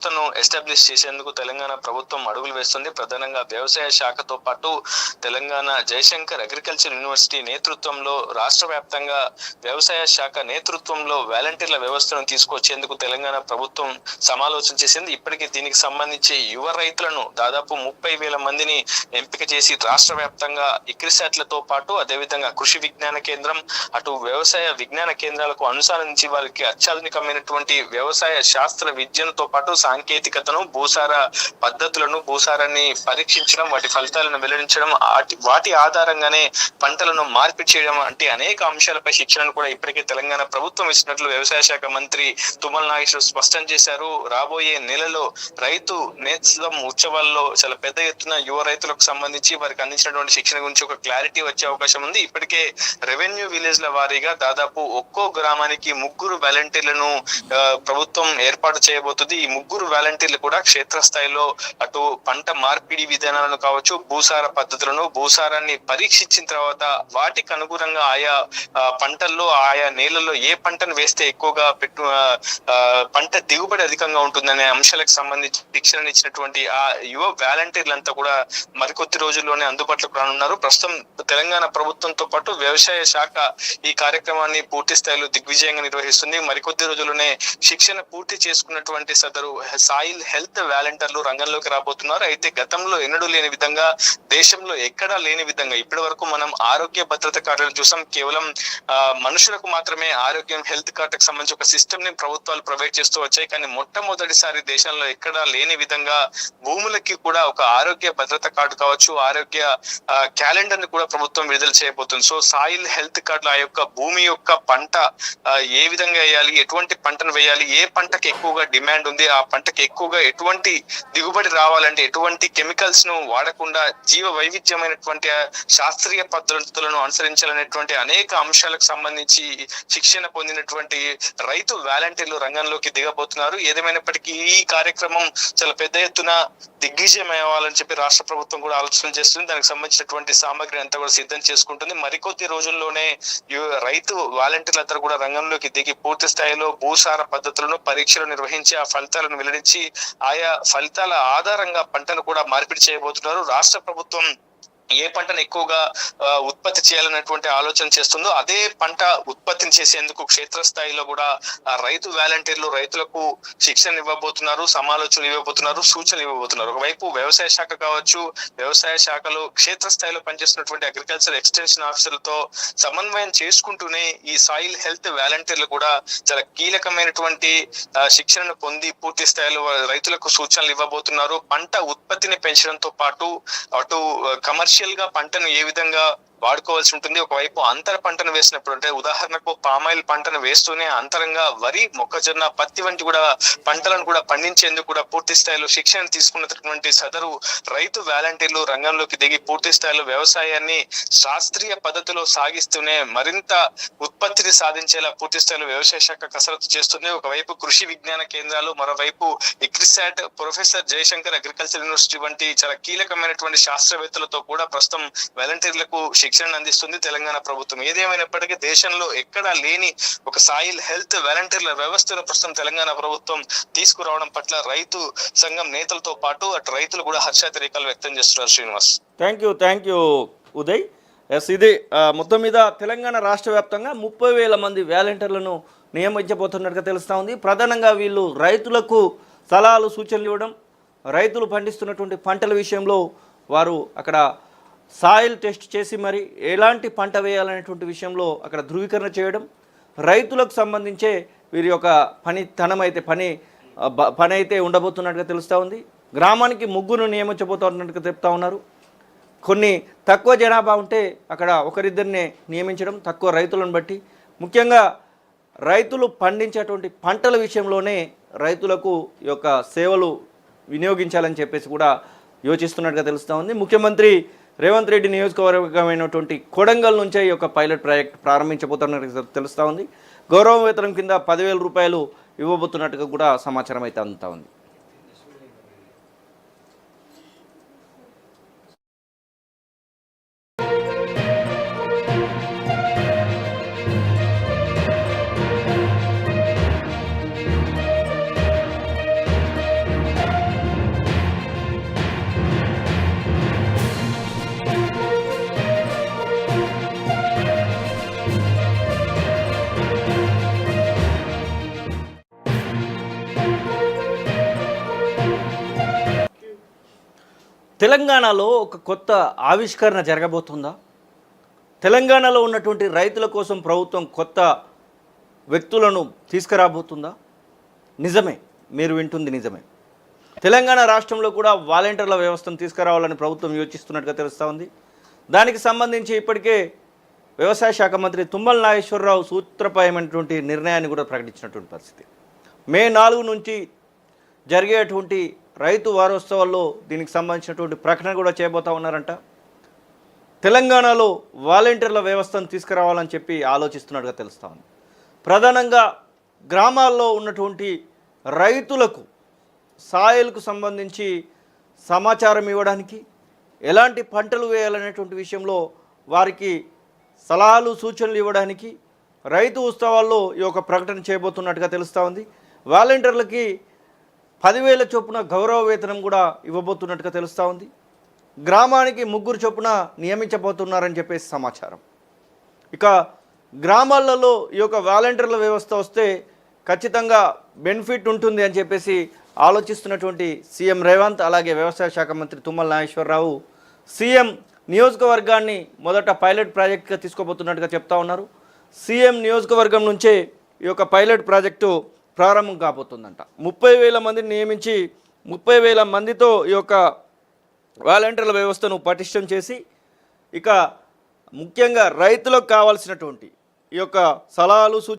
ను ఎస్టాబ్లిష్ చేసేందుకు తెలంగాణ ప్రభుత్వం అడుగులు వేస్తుంది. ప్రధానంగా వ్యవసాయ శాఖతో పాటు తెలంగాణ జయశంకర్ అగ్రికల్చర్ యూనివర్సిటీ నేతృత్వంలో రాష్ట్ర వ్యాప్తంగా వ్యవసాయ శాఖ నేతృత్వంలో వాలంటీర్ల వ్యవస్థను తీసుకొచ్చేందుకు తెలంగాణ ప్రభుత్వం సమాలోచన చేసింది. ఇప్పటికీ దీనికి సంబంధించి యువ రైతులను దాదాపు 30,000 మందిని ఎంపిక చేసి రాష్ట్ర వ్యాప్తంగా ఇక్రిసాట్లతో పాటు అదేవిధంగా కృషి విజ్ఞాన కేంద్రం అటు వ్యవసాయ విజ్ఞాన కేంద్రాలకు అనుసరించి వారికి అత్యాధునికమైనటువంటి వ్యవసాయ శాస్త్ర విద్యతో పాటు సాంకేతికతను భూసార పద్ధతులను భూసారాన్ని పరీక్షించడం వాటి ఫలితాలను వెల్లడించడం వాటి ఆధారంగానే పంటలను మార్పిడి చేయడం వంటి అనేక అంశాలపై శిక్షణను కూడా ఇప్పటికే తెలంగాణ ప్రభుత్వం ఇచ్చినట్లు వ్యవసాయ శాఖ మంత్రి తుమ్మల నాగేశ్వరరావు స్పష్టం చేశారు. రాబోయే నెలలో రైతు నేస్తం ఉత్సవాల్లో చాలా పెద్ద ఎత్తున యువ రైతులకు సంబంధించి వారికి అందించినటువంటి శిక్షణ గురించి ఒక క్లారిటీ వచ్చే అవకాశం ఉంది. ఇప్పటికే రెవెన్యూ విలేజ్ల వారీగా దాదాపు ఒక్కో గ్రామానికి 3 వాలంటీర్లను ప్రభుత్వం ఏర్పాటు చేయబోతుంది. ఈ 3 వాలంటీర్లు కూడా క్షేత్రస్థాయిలో అటు పంట మార్పిడి విధానాలను కావచ్చు, భూసార పద్ధతులను భూసారాన్ని పరీక్షించిన తర్వాత వాటికి అనుగుణంగా ఆయా పంటల్లో ఆయా నేలల్లో ఏ పంటను వేస్తే ఎక్కువగా పంట దిగుబడి అధికంగా ఉంటుందనే అంశాలకు సంబంధించి శిక్షణ ఇచ్చినటువంటి ఆ యువ వాలంటీర్లంతా కూడా మరికొద్ది రోజుల్లోనే అందుబాటులోకి రానున్నారు. ప్రస్తుతం తెలంగాణ ప్రభుత్వంతో పాటు వ్యవసాయ శాఖ ఈ కార్యక్రమాన్ని పూర్తి స్థాయిలో దిగ్విజయంగా నిర్వహిస్తుంది. మరికొద్ది రోజుల్లోనే శిక్షణ పూర్తి చేసుకున్నటువంటి సదరు సాయిల్ హెల్త్ వాలంటీర్లు రంగంలోకి రాబోతున్నారు. అయితే గతంలో ఎన్నడూ లేని విధంగా దేశంలో ఎక్కడా లేని విధంగా ఇప్పటి వరకు మనం ఆరోగ్య భద్రత కార్డులను చూసాం. కేవలం మనుషులకు మాత్రమే ఆరోగ్యం హెల్త్ కార్డుకు సంబంధించి ఒక సిస్టమ్ ని ప్రభుత్వాలు ప్రొవైడ్ చేస్తూ వచ్చాయి. కానీ మొట్టమొదటిసారి దేశంలో ఎక్కడా లేని విధంగా భూములకి కూడా ఒక ఆరోగ్య భద్రత కార్డు కావచ్చు, ఆరోగ్య క్యాలెండర్ ని కూడా ప్రభుత్వం విడుదల చేయబోతుంది. సో సాయిల్ హెల్త్ కార్డులు ఆ యొక్క భూమి యొక్క పంట ఏ విధంగా వేయాలి, ఎటువంటి పంటను వేయాలి, ఏ పంటకి ఎక్కువగా డిమాండ్ ఉంది, ఆ పంటకి ఎక్కువగా ఎటువంటి దిగుబడి రావాలంటే ఎటువంటి కెమికల్స్ ను వాడకుండా జీవ వైవిధ్యమైనటువంటి శాస్త్రీయ పద్ధతులను అనుసరించాలనేటువంటి అనేక అంశాలకు సంబంధించి శిక్షణ పొందినటువంటి రైతు వాలంటీర్లు రంగంలోకి దిగబోతున్నారు. ఏదేమైనప్పటికీ ఈ కార్యక్రమం చాలా పెద్ద ఎత్తున దిగ్విజయం అవ్వాలని చెప్పి రాష్ట్ర ప్రభుత్వం కూడా ఆలోచన చేస్తుంది. దానికి సంబంధించినటువంటి సామగ్రి అంతా కూడా సిద్ధం చేసుకుంటుంది. మరికొద్ది రోజుల్లోనే రైతు వాలంటీర్లంతా కూడా రంగంలోకి దిగి పూర్తి స్థాయిలో భూసార పద్ధతులను పరీక్షలు నిర్వహించి ఆ ఫలితాలను వెల్లడించి ఆయా ఫలితాల ఆధారంగా పంటను కూడా మార్పిడి చేయబోతున్నారు. రాష్ట్ర ప్రభుత్వం ఏ పంటను ఎక్కువగా ఉత్పత్తి చేయాలనేటువంటి ఆలోచన చేస్తుందో అదే పంట ఉత్పత్తిని చేసేందుకు క్షేత్రస్థాయిలో కూడా రైతు వాలంటీర్లు రైతులకు శిక్షణ ఇవ్వబోతున్నారు, సమాలోచనలు ఇవ్వబోతున్నారు, సూచనలు ఇవ్వబోతున్నారు. ఒకవైపు వ్యవసాయ శాఖ కావచ్చు, వ్యవసాయ శాఖలో క్షేత్రస్థాయిలో పనిచేస్తున్నటువంటి అగ్రికల్చర్ ఎక్స్టెన్షన్ ఆఫీసర్లతో సమన్వయం చేసుకుంటూనే ఈ సాయిల్ హెల్త్ వాలంటీర్లు కూడా చాలా కీలకమైనటువంటి శిక్షణను పొంది పూర్తి స్థాయిలో రైతులకు సూచనలు ఇవ్వబోతున్నారు. పంట ఉత్పత్తిని పెంచడంతో పాటు అటు కమర్షియల్ గా పంటను ఏ విధంగా వాడుకోవాల్సి ఉంటుంది. ఒకవైపు అంతర పంటను వేసినప్పుడు అంటే ఉదాహరణకు పామాయిల్ పంటను వేస్తూనే అంతరంగా వరి, మొక్కజొన్న, పత్తి వంటి కూడా పంటలను కూడా పండించేందుకు కూడా పూర్తి స్థాయిలో శిక్షణ తీసుకున్నటువంటి సదరు రైతు వాలంటీర్లు రంగంలోకి దిగి పూర్తి స్థాయిలో వ్యవసాయాన్ని శాస్త్రీయ పద్ధతిలో సాగిస్తూనే మరింత ఉత్పత్తిని సాధించేలా పూర్తి స్థాయిలో వ్యవసాయ శాఖ కసరత్తు చేస్తుంది. ఒకవైపు కృషి విజ్ఞాన కేంద్రాలు, మరోవైపు ICRISAT, professor Jayashankar agriculture university వంటి చాలా కీలకమైనటువంటి శాస్త్రవేత్తలతో కూడా ప్రస్తుతం వాలంటీర్లకు శిక్షణ అందిస్తుంది తెలంగాణ ప్రభుత్వం. ఏదేమైనప్పటికీ దేశంలో ఎక్కడా లేని ఒక సాయిల్ హెల్త్ వాలంటీర్ల వ్యవస్థను ప్రస్తుతం తెలంగాణ ప్రభుత్వం తీసుకురావడం పట్ల రైతు సంఘం నేతలతో పాటు అటు రైతులు కూడా హర్షాతిరేకాలు వ్యక్తం చేస్తున్నారు. Srinivas, thank you Uday. ఇది మొత్తం మీద తెలంగాణ రాష్ట్ర వ్యాప్తంగా 30,000 మంది వాలంటీర్లను నియమించబోతున్నట్టుగా తెలుస్తూ ఉంది. ప్రధానంగా వీళ్ళు రైతులకు సలహాలు, సూచనలు ఇవ్వడం, రైతులు పండిస్తున్నటువంటి పంటల విషయంలో వారు అక్కడ సాయిల్ టెస్ట్ చేసి మరి ఎలాంటి పంట వేయాలనేటువంటి విషయంలో అక్కడ ధృవీకరణ చేయడం, రైతులకు సంబంధించే వీరి యొక్క పని అయితే ఉండబోతున్నట్టుగా తెలుస్తూ ఉంది. గ్రామానికి 3 నియమించబోతున్నట్టుగా చెప్తా ఉన్నారు. కొన్ని తక్కువ జనాభా ఉంటే అక్కడ ఒకరిద్దరినే నియమించడం, తక్కువ రైతులను బట్టి ముఖ్యంగా రైతులు పండించేటువంటి పంటల విషయంలోనే రైతులకు ఈ యొక్క సేవలు వినియోగించాలని చెప్పేసి కూడా యోచిస్తున్నట్టుగా తెలుస్తూ ఉంది. ముఖ్యమంత్రి రేవంత్ రెడ్డి నియోజకవర్గమైనటువంటి కొడంగల్ నుంచే ఈ యొక్క పైలట్ ప్రాజెక్ట్ ప్రారంభించబోతున్నట్టుగా తెలుస్తూ ఉంది. గౌరవ వేతనం కింద 10,000 రూపాయలు ఇవ్వబోతున్నట్టుగా కూడా సమాచారం అయితే అందుతూ ఉంది. తెలంగాణలో ఒక కొత్త ఆవిష్కరణ జరగబోతుందా? తెలంగాణలో ఉన్నటువంటి రైతుల కోసం ప్రభుత్వం కొత్త వ్యక్తులను తీసుకురాబోతుందా? నిజమే, మీరు వింటుంది నిజమే. తెలంగాణ రాష్ట్రంలో కూడా వాలంటీర్ల వ్యవస్థను తీసుకురావాలని ప్రభుత్వం యోచిస్తున్నట్టుగా తెలుస్తూ ఉంది. దానికి సంబంధించి ఇప్పటికే వ్యవసాయ శాఖ మంత్రి తుమ్మల నాగేశ్వరరావు సూత్రప్రాయమైనటువంటి నిర్ణయాన్ని కూడా ప్రకటించినటువంటి పరిస్థితి. మే 4 నుంచి జరిగేటువంటి రైతు వారోత్సవాల్లో దీనికి సంబంధించినటువంటి ప్రకటన కూడా చేయబోతా ఉన్నారంట. తెలంగాణలో వాలంటీర్ల వ్యవస్థను తీసుకురావాలని చెప్పి ఆలోచిస్తున్నట్టుగా తెలుస్తూ ఉంది. ప్రధానంగా గ్రామాల్లో ఉన్నటువంటి రైతులకు సాయిల్కు సంబంధించి సమాచారం ఇవ్వడానికి, ఎలాంటి పంటలు వేయాలనేటువంటి విషయంలో వారికి సలహాలు సూచనలు ఇవ్వడానికి రైతు ఉత్సవాల్లో ఈ యొక్క ప్రకటన చేయబోతున్నట్టుగా తెలుస్తూ ఉంది. వాలంటీర్లకి 10,000 చొప్పున గౌరవ వేతనం కూడా ఇవ్వబోతున్నట్టుగా తెలుస్తూ ఉంది. గ్రామానికి 3 చొప్పున నియమించబోతున్నారని చెప్పేసి సమాచారం. ఇక గ్రామాలలో ఈ యొక్క వాలంటీర్ల వ్యవస్థ వస్తే ఖచ్చితంగా బెనిఫిట్ ఉంటుంది అని చెప్పేసి ఆలోచిస్తున్నటువంటి సీఎం రేవంత్, అలాగే వ్యవసాయ శాఖ మంత్రి తుమ్మల నాగేశ్వరరావు సీఎం నియోజకవర్గాన్ని మొదట పైలట్ ప్రాజెక్ట్గా తీసుకోబోతున్నట్టుగా చెప్తా ఉన్నారు. సీఎం నియోజకవర్గం నుంచే ఈ యొక్క పైలట్ ప్రాజెక్టు ప్రారంభం కాబోతుందంట. 30,000 మందిని నియమించి 30,000 మందితో ఈ యొక్క వాలంటీర్ల వ్యవస్థను పటిష్టం చేసి, ఇక ముఖ్యంగా రైతులకు కావాల్సినటువంటి ఈ యొక్క సలహాలు